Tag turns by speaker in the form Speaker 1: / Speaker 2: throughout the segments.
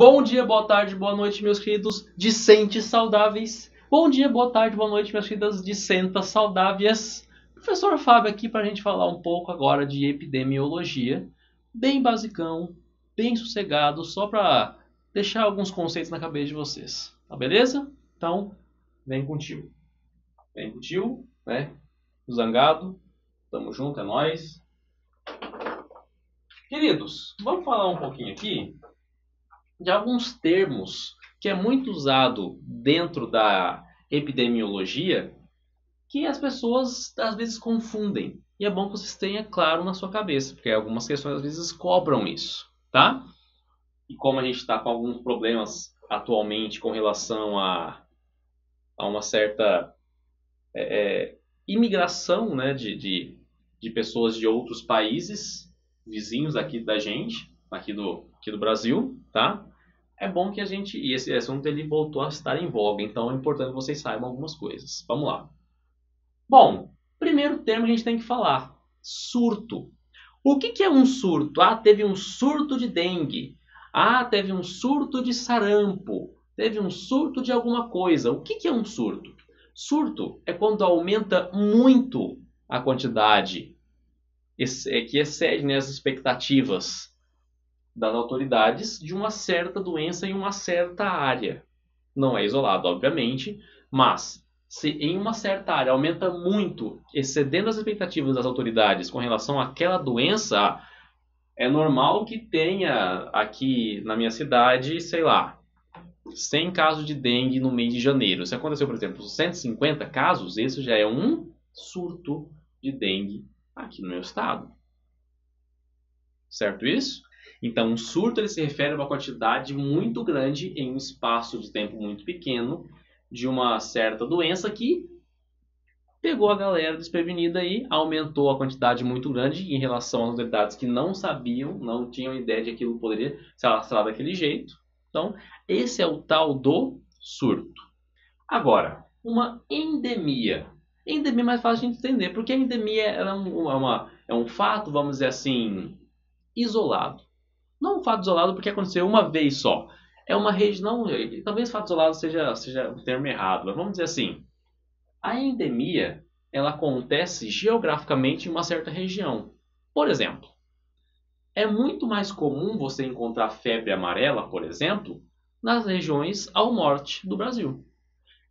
Speaker 1: Bom dia, boa tarde, boa noite, meus queridos discentes saudáveis. Bom dia, boa tarde, boa noite, minhas queridas discentas saudáveis. Professor Fábio aqui para a gente falar um pouco agora de epidemiologia. Bem basicão, bem sossegado, só para deixar alguns conceitos na cabeça de vocês. Tá beleza? Então, vem contigo. Vem contigo, né? Zangado. Tamo junto, é nóis. Queridos, vamos falar um pouquinho aqui de alguns termos que é muito usado dentro da epidemiologia que as pessoas às vezes confundem. E é bom que vocês tenham claro na sua cabeça, porque algumas questões às vezes cobram isso, tá? E como a gente está com alguns problemas atualmente com relação a uma certa imigração, né, de pessoas de outros países vizinhos aqui da gente, aqui do Brasil, tá? É bom que a gente... E esse assunto ele voltou a estar em voga, então é importante que vocês saibam algumas coisas. Vamos lá. Bom, primeiro termo que a gente tem que falar. Surto. O que é um surto? Ah, teve um surto de dengue. Ah, teve um surto de sarampo. Teve um surto de alguma coisa. O que é um surto? Surto é quando aumenta muito a quantidade que excede, né, as expectativas das autoridades de uma certa doença em uma certa área. Não é isolado, obviamente, mas se em uma certa área aumenta muito, excedendo as expectativas das autoridades com relação àquela doença, é normal que tenha aqui na minha cidade, sei lá, 100 casos de dengue no mês de janeiro. Se aconteceu, por exemplo, 150 casos, esse já é um surto de dengue aqui no meu estado. Certo isso? Então, um surto ele se refere a uma quantidade muito grande em um espaço de tempo muito pequeno de uma certa doença que pegou a galera desprevenida aí, aumentou a quantidade muito grande em relação às autoridades que não sabiam, não tinham ideia de que aquilo poderia se alastrar daquele jeito. Então, esse é o tal do surto. Agora, uma endemia. Endemia é mais fácil de entender, porque a endemia é um fato, vamos dizer assim, isolado. Não um fato isolado porque aconteceu uma vez só. É uma região. Talvez fato isolado seja um termo errado, mas vamos dizer assim: a endemia ela acontece geograficamente em uma certa região. Por exemplo, é muito mais comum você encontrar febre amarela, por exemplo, nas regiões ao norte do Brasil.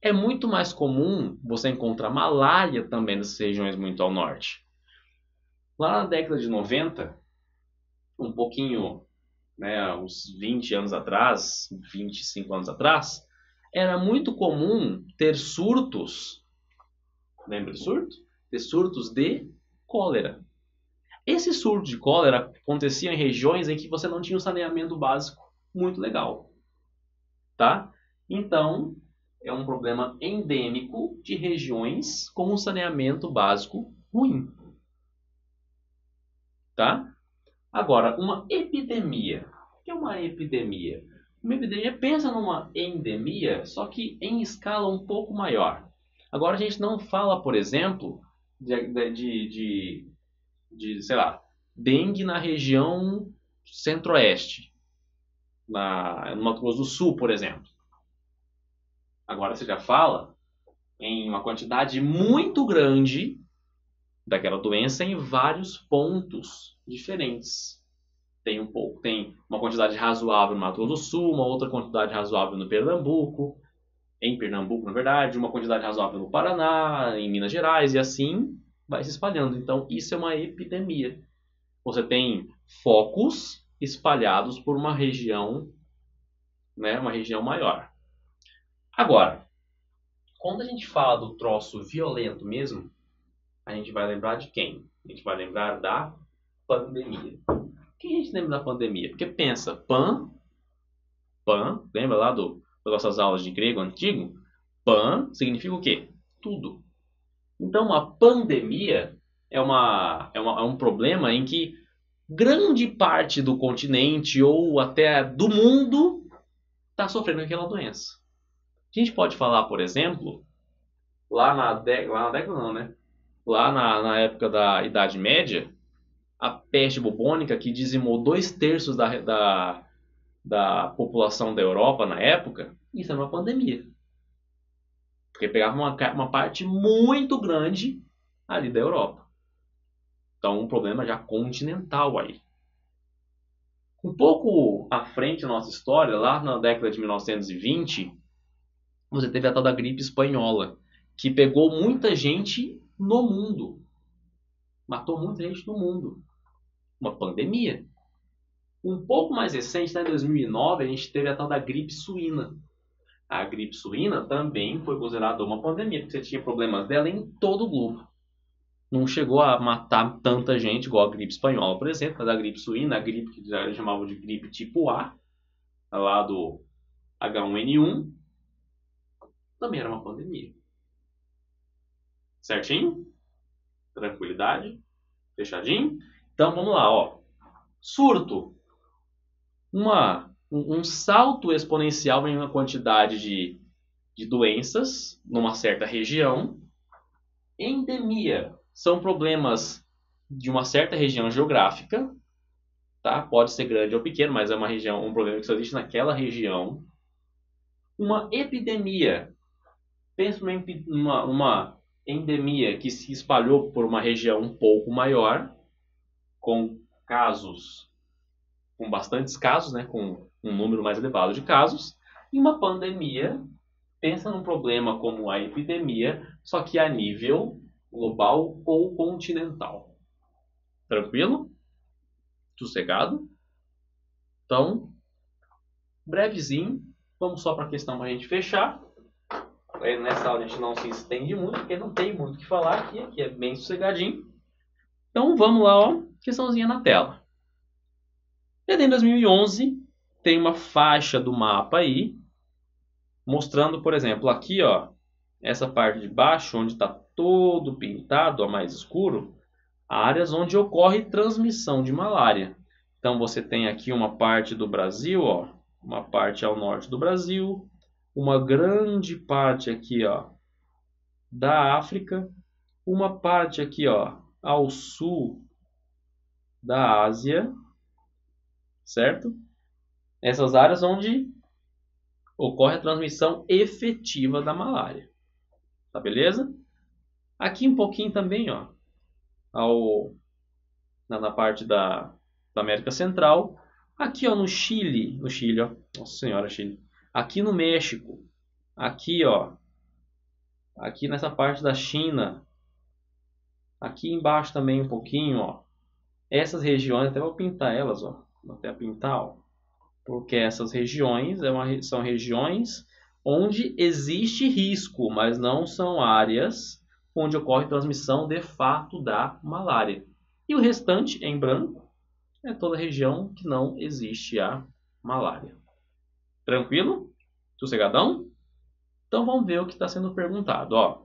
Speaker 1: É muito mais comum você encontrar malária também nessas regiões muito ao norte. Lá na década de 90, um pouquinho, né, uns 20 anos atrás, 25 anos atrás, era muito comum ter surtos, lembra de surto? Ter surtos de cólera. Esse surto de cólera acontecia em regiões em que você não tinha um saneamento básico muito legal, tá? Então, é um problema endêmico de regiões com um saneamento básico ruim, tá? Agora, uma epidemia. O que é uma epidemia? Uma epidemia, pensa numa endemia, só que em escala um pouco maior. Agora a gente não fala, por exemplo, sei lá, dengue na região centro-oeste, no Mato Grosso do Sul, por exemplo. Agora você já fala em uma quantidade muito grande daquela doença em vários pontos diferentes. Tem uma quantidade razoável no Mato Grosso do Sul, uma outra quantidade razoável no Pernambuco, em Pernambuco, na verdade, uma quantidade razoável no Paraná, em Minas Gerais, e assim vai se espalhando. Então, isso é uma epidemia. Você tem focos espalhados por uma região, né, uma região maior. Agora, quando a gente fala do troço violento mesmo, a gente vai lembrar de quem? A gente vai lembrar da pandemia. Quem a gente lembra da pandemia? Porque pensa, lembra lá das nossas aulas de grego antigo? Pan significa o quê? Tudo. Então, uma pandemia é um problema em que grande parte do continente ou até do mundo está sofrendo aquela doença. A gente pode falar, por exemplo, lá na década não, né? Lá na época da Idade Média, a peste bubônica que dizimou 2/3 da população da Europa na época, isso era uma pandemia. Porque pegava uma parte muito grande ali da Europa. Então, um problema já continental aí. Um pouco à frente da nossa história, lá na década de 1920, você teve a tal da gripe espanhola, que pegou muita gente no mundo. Matou muita gente no mundo. Uma pandemia. Um pouco mais recente, em 2009, a gente teve a tal da gripe suína. A gripe suína também foi considerada uma pandemia, porque você tinha problemas dela em todo o globo. Não chegou a matar tanta gente igual a gripe espanhola, por exemplo, mas a gripe suína, a gripe que já chamavam de gripe tipo A, lá do H1N1, também era uma pandemia. Certinho? Tranquilidade? Fechadinho? Então vamos lá, ó. Surto. Um salto exponencial em uma quantidade de doenças numa certa região. Endemia. São problemas de uma certa região geográfica, tá? Pode ser grande ou pequeno, mas é uma região, um problema que só existe naquela região. Uma epidemia. Pensa numa endemia que se espalhou por uma região um pouco maior, com casos, com bastantes casos, né? Com um número mais elevado de casos. E uma pandemia, pensa num problema como a epidemia, só que a nível global ou continental. Tranquilo? Sossegado? Então, brevezinho, vamos só para a questão para a gente fechar. Nessa aula a gente não se estende muito, porque não tem muito o que falar aqui é bem sossegadinho. Então vamos lá, ó, questãozinha na tela. E em 2011 tem uma faixa do mapa aí, mostrando, por exemplo, aqui, ó, essa parte de baixo, onde está todo pintado, ó, mais escuro, áreas onde ocorre transmissão de malária. Então você tem aqui uma parte do Brasil, ó, uma parte ao norte do Brasil, uma grande parte aqui, ó, da África, uma parte aqui, ó, ao sul da Ásia, certo? Essas áreas onde ocorre a transmissão efetiva da malária. Tá beleza? Aqui um pouquinho também, ó, na parte da América Central. Aqui, ó, no Chile, ó, nossa senhora, Chile. Aqui no México, aqui, ó, aqui nessa parte da China, aqui embaixo também um pouquinho, ó. Essas regiões, até vou pintar elas, ó, vou até pintar, ó, porque essas regiões são regiões onde existe risco, mas não são áreas onde ocorre transmissão de fato da malária. E o restante, em branco, é toda região que não existe a malária. Tranquilo? Sossegadão? Então vamos ver o que está sendo perguntado. Ó.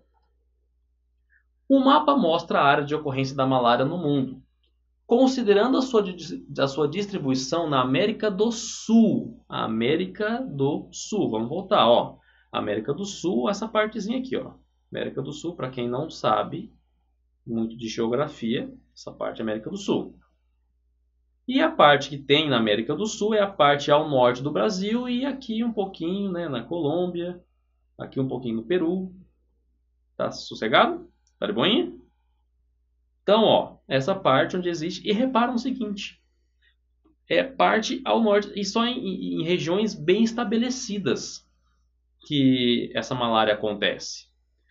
Speaker 1: O mapa mostra a área de ocorrência da malária no mundo, considerando a sua distribuição na América do Sul. América do Sul. Vamos voltar. Ó. América do Sul, essa partezinha aqui. Ó. América do Sul, para quem não sabe muito de geografia, essa parte é América do Sul. E a parte que tem na América do Sul é a parte ao norte do Brasil e aqui um pouquinho, né, na Colômbia, aqui um pouquinho no Peru. Tá sossegado? Tá de boinha? Então, ó, essa parte onde existe... E repara no seguinte. É parte ao norte e só em regiões bem estabelecidas que essa malária acontece.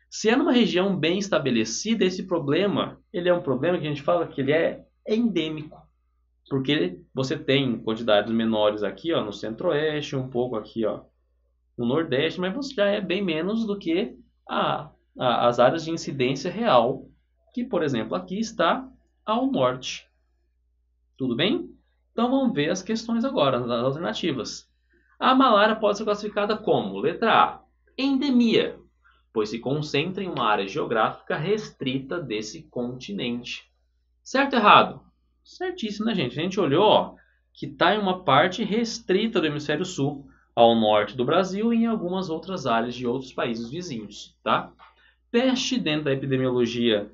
Speaker 1: Se é numa região bem estabelecida, esse problema, ele é um problema que a gente fala que ele é endêmico. Porque você tem quantidades menores aqui, ó, no centro-oeste, um pouco aqui, ó, no nordeste, mas você já é bem menos do que as áreas de incidência real, que, por exemplo, aqui está ao norte. Tudo bem? Então vamos ver as questões agora, as alternativas. A malária pode ser classificada como, letra A, endemia, pois se concentra em uma área geográfica restrita desse continente. Certo ou errado? Certíssimo, né, gente? A gente olhou, ó, que está em uma parte restrita do hemisfério sul, ao norte do Brasil e em algumas outras áreas de outros países vizinhos, tá? Peste, dentro da epidemiologia,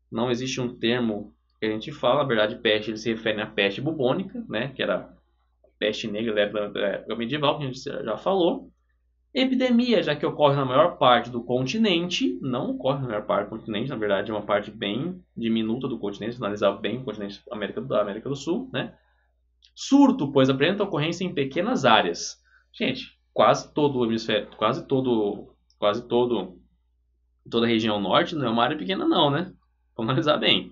Speaker 1: não existe um termo que a gente fala, na verdade, peste ele se refere à peste bubônica, né, que era peste negra da época medieval, que a gente já falou. Epidemia, já que ocorre na maior parte do continente, não ocorre na maior parte do continente, na verdade é uma parte bem diminuta do continente, se analisar bem o continente da América do Sul, né? Surto, pois apresenta ocorrência em pequenas áreas. Gente, quase todo o hemisfério, toda a região norte não é uma área pequena não, né? Vamos analisar bem.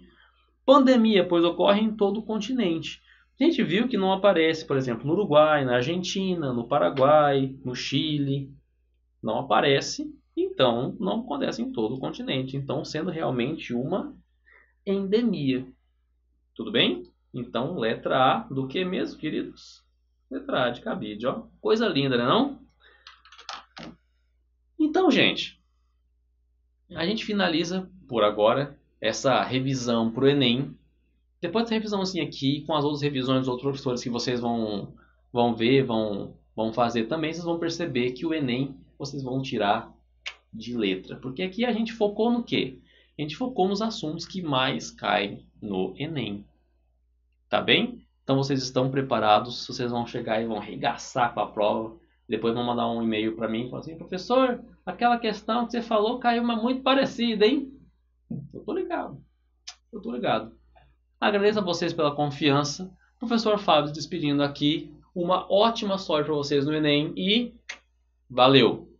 Speaker 1: Pandemia, pois ocorre em todo o continente. A gente viu que não aparece, por exemplo, no Uruguai, na Argentina, no Paraguai, no Chile. Não aparece, então não acontece em todo o continente. Então, sendo realmente uma endemia. Tudo bem? Então, letra A do que mesmo, queridos? Letra A de cabide, ó. Coisa linda, né não? Então, gente, a gente finaliza por agora essa revisão para o Enem. Depois dessa revisãozinha aqui, com as outras revisões dos outros professores que vocês vão ver, vão fazer também, vocês vão perceber que o Enem vocês vão tirar de letra. Porque aqui a gente focou no quê? A gente focou nos assuntos que mais caem no Enem. Tá bem? Então vocês estão preparados, vocês vão chegar e vão arregaçar com a prova. Depois vão mandar um e-mail para mim e falar assim, professor, aquela questão que você falou caiu uma muito parecida, hein? Eu tô ligado. Eu tô ligado. Agradeço a vocês pela confiança. Professor Fábio despedindo aqui. Uma ótima sorte para vocês no Enem e valeu!